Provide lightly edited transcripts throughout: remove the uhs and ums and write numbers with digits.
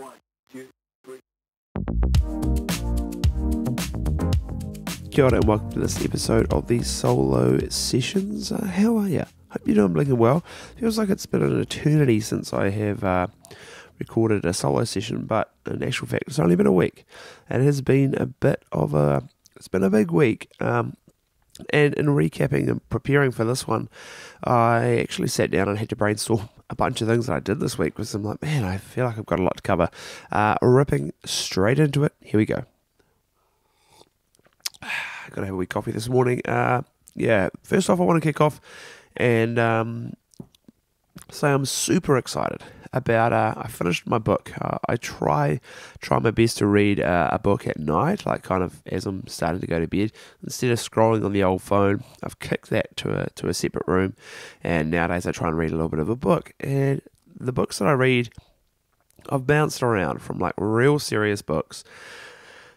Kia ora and welcome to this episode of the Solo Sessions. How are you? Hope you're doing blinking well. Feels like it's been an eternity since I have recorded a solo session, but in actual fact it's only been a week. And it has been it's been a big week. And in recapping and preparing for this one, I actually sat down and had to brainstorm a bunch of things that I did this week because I'm like, man, I feel like I've got a lot to cover. Ripping straight into it, here we go. Got to have a wee coffee this morning. First off, I want to kick off and say I'm super excited about. I finished my book. I try my best to read a book at night, like kind of as I'm starting to go to bed, instead of scrolling on the old phone. I've kicked that to a separate room, and nowadays I try and read a little bit of a book. And the books that I read, I've bounced around from like real serious books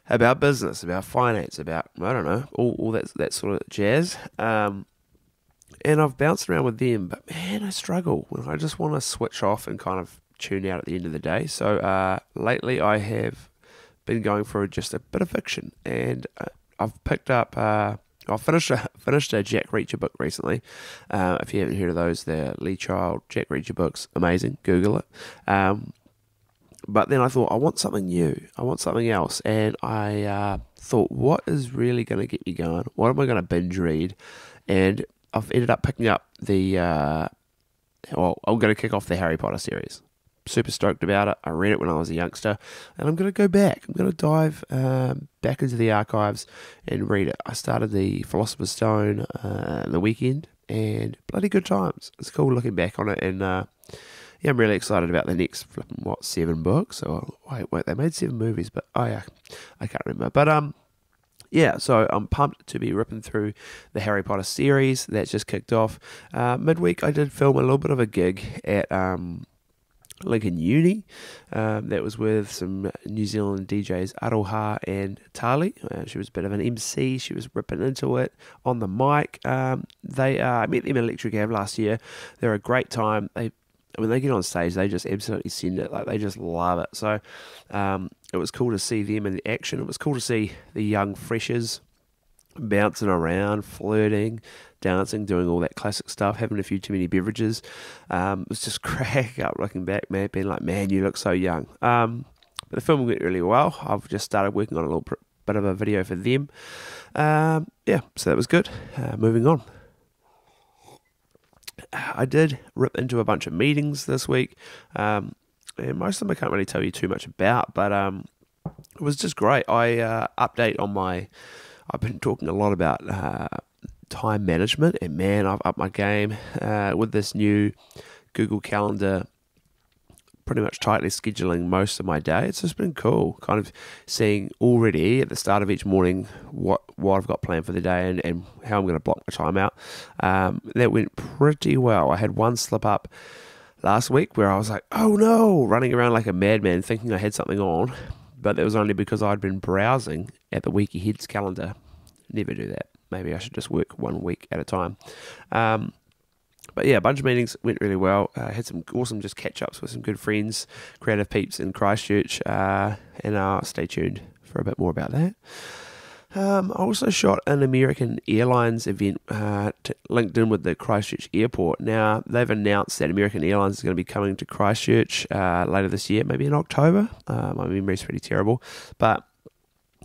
about business, about finance, about, I don't know, all that sort of jazz. And I've bounced around with them, but man, I struggle when I just want to switch off and kind of tune out at the end of the day. So lately I have been going for just a bit of fiction, and I've picked up, I finished a Jack Reacher book recently. If you haven't heard of those, they're Lee Child Jack Reacher books, amazing, Google it. But then I thought, I want something new. I want something else. And I thought, what is really going to get me going? What am I going to binge read? And I've ended up picking up I'm going to kick off the Harry Potter series. Super stoked about it. I read it when I was a youngster. And I'm going to go back. I'm going to dive back into the archives and read it. I started the Philosopher's Stone the weekend. And bloody good times. It's cool looking back on it. And I'm really excited about the next 7 books. So wait, they made 7 movies, but I can't remember. But so I'm pumped to be ripping through the Harry Potter series that's just kicked off. Midweek I did film a little bit of a gig at Lincoln Uni. That was with some New Zealand DJs, Aroha and Tali. She was a bit of an MC. She was ripping into it on the mic. I met them at Electric Ave last year. They're a great time. When they get on stage, they just absolutely send it. Like, they just love it. So it was cool to see them in action. It was cool to see the young freshers bouncing around, flirting, dancing, doing all that classic stuff, having a few too many beverages. It was just crack up looking back, man, being like, man, you look so young. But the film went really well. I've just started working on a little bit of a video for them. So that was good. Moving on. I did rip into a bunch of meetings this week, and most of them I can't really tell you too much about, but it was just great. I've been talking a lot about time management, and man, I've upped my game with this new Google Calendar, pretty much tightly scheduling most of my day. It's just been cool, kind of seeing already at the start of each morning what I've got planned for the day and how I'm going to block my time out. That went pretty well. I had one slip up last week where I was like, oh no, running around like a madman thinking I had something on, but that was only because I'd been browsing at the week ahead's calendar. Never do that. Maybe I should just work 1 week at a time. But yeah, a bunch of meetings went really well. Had some awesome just catch-ups with some good friends, creative peeps in Christchurch, and stay tuned for a bit more about that. I also shot an American Airlines event linked in with the Christchurch airport. Now, they've announced that American Airlines is going to be coming to Christchurch later this year, maybe in October. My memory's pretty terrible. But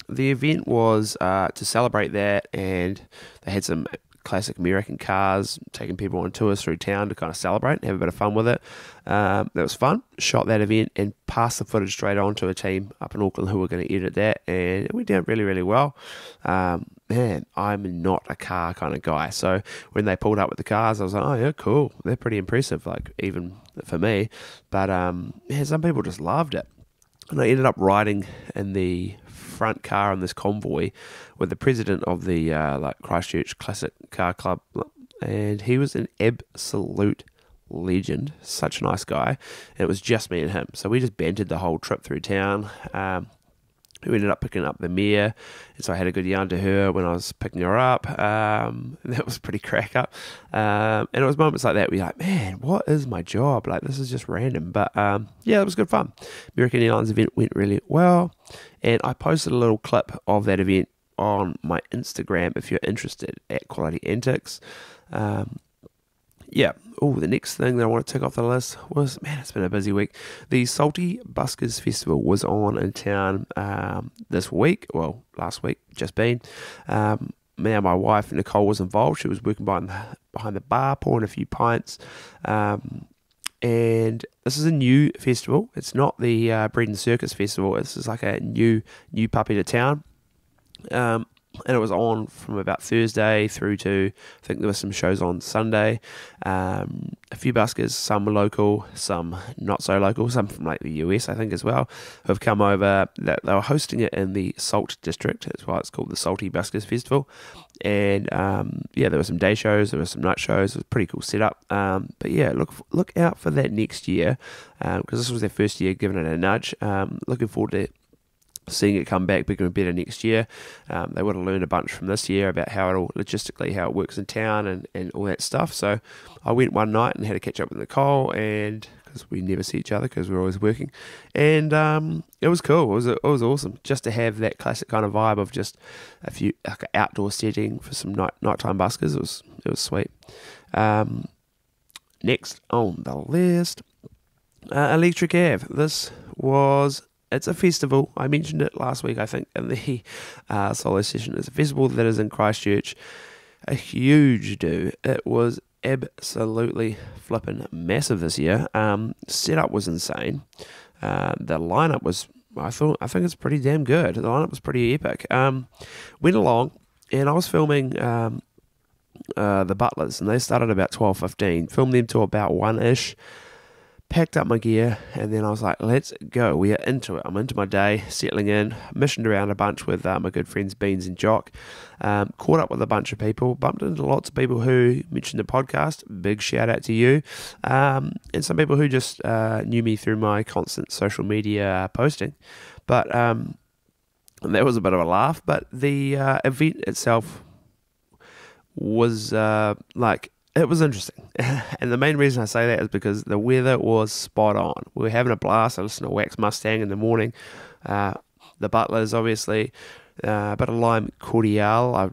the event was to celebrate that, and they had some classic American cars, taking people on tours through town to kind of celebrate and have a bit of fun with it. That was fun. Shot that event and passed the footage straight on to a team up in Auckland who were going to edit that, and it went down really, really well. Man, I'm not a car kind of guy, so when they pulled up with the cars, I was like, oh yeah, cool. They're pretty impressive, like even for me. But some people just loved it. And I ended up riding in the front car on this convoy with the president of the Christchurch Classic Car Club, and he was an absolute legend, such a nice guy, and it was just me and him, so we just bantered the whole trip through town. who ended up picking up the mare, and so I had a good yarn to her when I was picking her up. And that was pretty crack up. And it was moments like that where you're like, man, what is my job? Like, this is just random. But yeah, it was good fun. American Airlines event went really well, and I posted a little clip of that event on my Instagram if you're interested, at Quality Antics. Yeah. Oh, the next thing that I want to tick off the list was, man, it's been a busy week. The Salty Buskers Festival was on in town this week, well, last week, just been. Now my wife, Nicole, was involved. She was working behind the bar, pouring a few pints. And this is a new festival. It's not the Breed and Circus Festival. This is like a new puppy to town. And it was on from about Thursday through to, I think there were some shows on Sunday. A few buskers, some local, some not so local, some from like the US, I think, as well, who have come over. They were hosting it in the Salt District. That's why it's called the Salty Buskers Festival. And yeah, there were some day shows, there were some night shows. It was a pretty cool setup. But yeah, look out for that next year, because this was their first year giving it a nudge. Looking forward to seeing it come back bigger and better next year. They would have learned a bunch from this year about how it works in town and all that stuff. So I went one night and had to catch up with Nicole, and because we never see each other because we're always working, and it was cool. It was awesome just to have that classic kind of vibe of just a few like an outdoor setting for some nighttime buskers. It was sweet. Next on the list, Electric Ave. It's a festival. I mentioned it last week, I think, in the solo session. It's a festival that is in Christchurch. A huge do. It was absolutely flipping massive this year. Setup was insane. The lineup was, I think it's pretty damn good. The lineup was pretty epic. Went along, and I was filming the Butlers, and they started about 12:15. Filmed them to about 1-ish. Packed up my gear, and then I was like, let's go. We are into it. I'm into my day, settling in, missioned around a bunch with my good friends Beans and Jock, caught up with a bunch of people, bumped into lots of people who mentioned the podcast. Big shout out to you. And some people who just knew me through my constant social media posting. But that was a bit of a laugh. But the event itself was it was interesting. And the main reason I say that is because the weather was spot on. We were having a blast. I listened to Wax Mustang in the morning. The Butlers, obviously. A bit of Lime Cordial.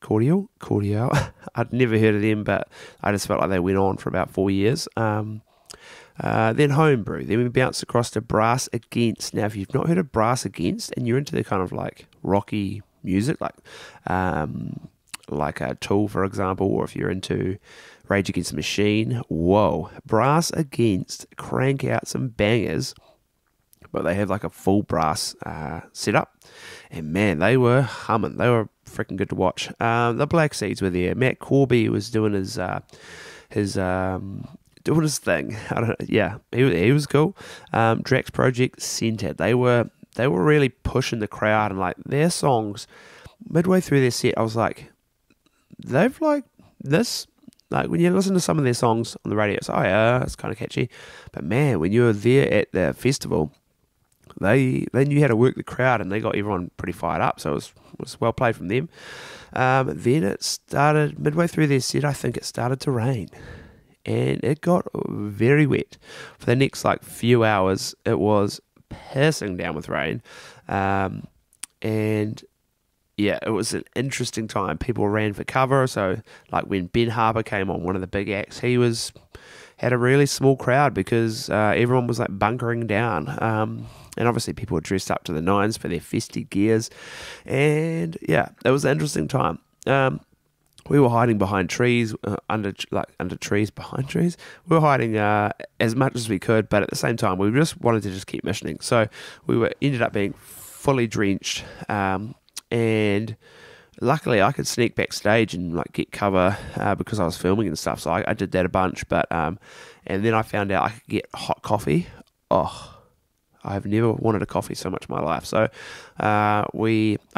Cordial? I'd never heard of them, but I just felt like they went on for about 4 years. Then Homebrew. Then we bounced across to Brass Against. Now, if you've not heard of Brass Against and you're into the kind of like rocky music, like a Tool, for example, or if you're into Rage Against the Machine, whoa, Brass Against crank out some bangers, but they have like a full brass setup, and man, they were humming. They were freaking good to watch. The Black Seeds were there. Matt Corby was doing his thing. I don't know. Yeah, he was cool. Drax Project Centre. They were really pushing the crowd, and like their songs midway through their set, I was like, they've like this, like when you listen to some of their songs on the radio, it's it's kind of catchy, but man, when you were there at the festival, they knew how to work the crowd, and they got everyone pretty fired up. So it was well played from them. Then it started midway through their set. I think it started to rain, and it got very wet for the next like few hours. It was pissing down with rain, and yeah, it was an interesting time. People ran for cover. So, like when Ben Harper came on, one of the big acts, he had a really small crowd because everyone was like bunkering down. And obviously people were dressed up to the nines for their festive gears. And yeah, it was an interesting time. We were hiding behind trees, under trees, behind trees. We were hiding as much as we could, but at the same time, we just wanted to just keep missioning. So we ended up being fully drenched. And luckily I could sneak backstage and like get cover because I was filming and stuff. So I did that a bunch. But and then I found out I could get hot coffee. Oh, I've never wanted a coffee so much in my life. So I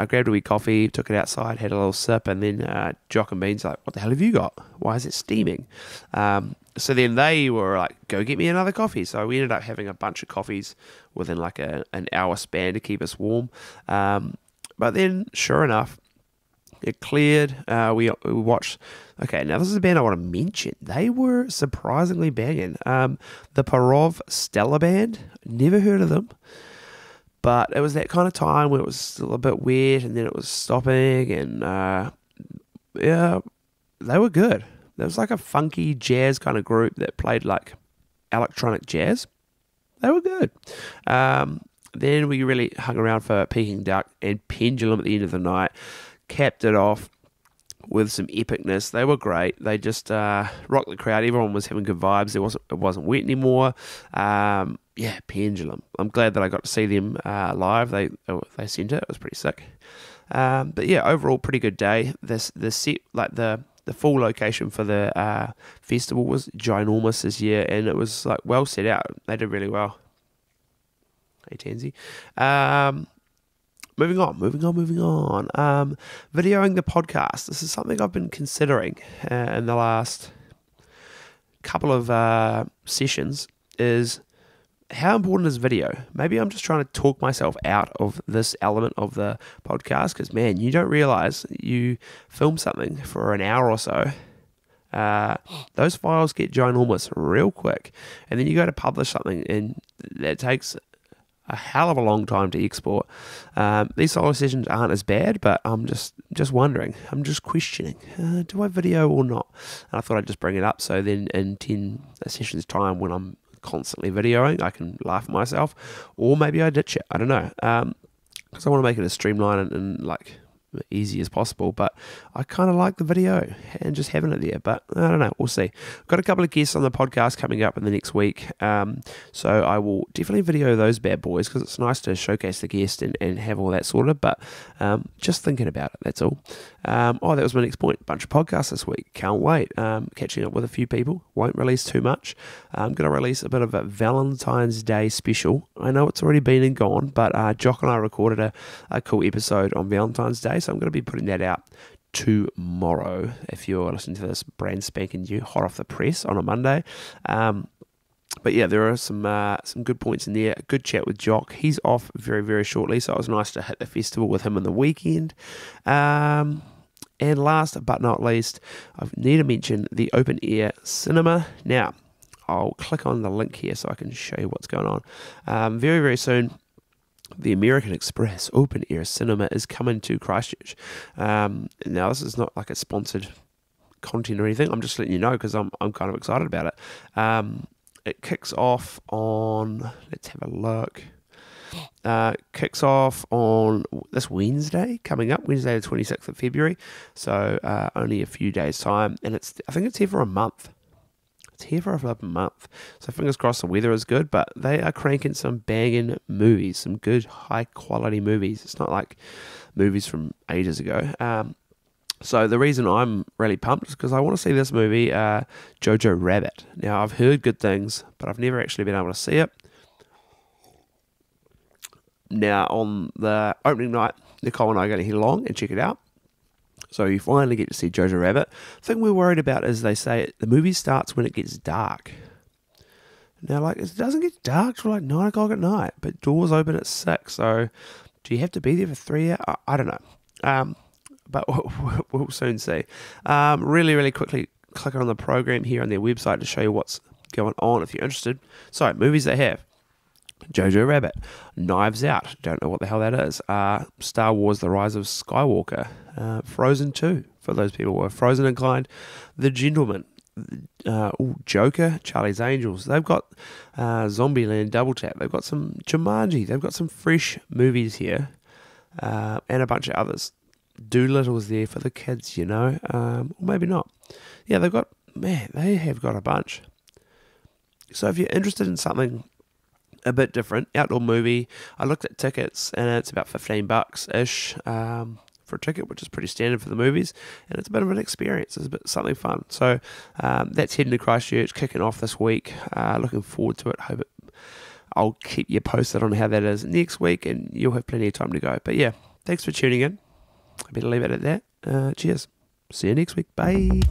grabbed a wee coffee, took it outside, had a little sip, and then Jock and Bean's like, what the hell have you got? Why is it steaming? So then they were like, go get me another coffee. So we ended up having a bunch of coffees within like an hour span to keep us warm. But then, sure enough, it cleared. We watched. Okay, now this is a band I want to mention. They were surprisingly banging. The Parov Stella Band. Never heard of them, but it was that kind of time where it was still a bit wet, and then it was stopping, and yeah, they were good. There was like a funky jazz kind of group that played like electronic jazz. They were good. Then we really hung around for Peking Duck and Pendulum at the end of the night. Capped it off with some epicness. They were great. They just rocked the crowd. Everyone was having good vibes. It wasn't wet anymore. Yeah, Pendulum. I'm glad that I got to see them live. They sent it. It was pretty sick. But yeah, overall pretty good day. The set, like the full location for the festival was ginormous this year, and it was like well set out. They did really well. Hey Tansy. Moving on. Videoing the podcast. This is something I've been considering in the last couple of sessions. Is how important is video? Maybe I'm just trying to talk myself out of this element of the podcast, because man, you don't realize you film something for an hour or so. Those files get ginormous real quick, and then you go to publish something, and that takes a hell of a long time to export. These solo sessions aren't as bad, but I'm just wondering. I'm just questioning. Do I video or not? And I thought I'd just bring it up, so then in 10 sessions time, when I'm constantly videoing, I can laugh at myself, or maybe I ditch it. I don't know. Because I want to make it as streamlined and like easy as possible, but I kind of like the video and just having it there, but I don't know, we'll see. Got a couple of guests on the podcast coming up in the next week, so I will definitely video those bad boys, because it's nice to showcase the guest and have all that sorted, but just thinking about it, that's all. That was my next point. Bunch of podcasts this week, can't wait. Catching up with a few people, won't release too much. I'm going to release a bit of a Valentine's Day special. I know it's already been and gone, but Jock and I recorded a cool episode on Valentine's Day, so I'm going to be putting that out tomorrow if you're listening to this brand spanking new, hot off the press on a Monday. But yeah, there are some good points in there. A good chat with Jock. He's off very, very shortly, so it was nice to hit the festival with him on the weekend. And last but not least, I need to mention the open air cinema. Now, I'll click on the link here so I can show you what's going on. Very, very soon, the American Express open air cinema is coming to Christchurch. Now, this is not like a sponsored content or anything. I'm just letting you know because I'm kind of excited about it. It kicks off on, let's have a look. Kicks off on this Wednesday, coming up, Wednesday the 26th of February. So only a few days' time. And I think it's here for a month. It's here for a flipping month. So fingers crossed the weather is good, but they are cranking some banging movies, some good high quality movies. It's not like movies from ages ago. So the reason I'm really pumped is because I want to see this movie, Jojo Rabbit. Now, I've heard good things, but I've never actually been able to see it. Now, on the opening night, Nicole and I are going to head along and check it out. So you finally get to see Jojo Rabbit. The thing we're worried about is they say the movie starts when it gets dark. Now, like, it doesn't get dark till like 9 o'clock at night, but doors open at 6. So do you have to be there for 3 hours? I don't know. But we'll soon see. Really, really quickly, click on the program here on their website to show you what's going on if you're interested. So, movies they have. Jojo Rabbit, Knives Out, don't know what the hell that is. Star Wars The Rise of Skywalker, Frozen 2, for those people who are Frozen inclined. The Gentleman, Joker, Charlie's Angels. They've got Zombieland Double Tap. They've got some Jumanji. They've got some fresh movies here, and a bunch of others. Doolittle's there for the kids, you know, or maybe not. Yeah, they have got a bunch. So if you're interested in something a bit different, outdoor movie, I looked at tickets and it's about $15-ish for a ticket, which is pretty standard for the movies, and it's a bit of an experience. It's a bit something fun. So that's heading to Christchurch, kicking off this week. Looking forward to it. I'll keep you posted on how that is next week, and you'll have plenty of time to go. But yeah, thanks for tuning in. I better leave it at that. Cheers. See you next week. Bye.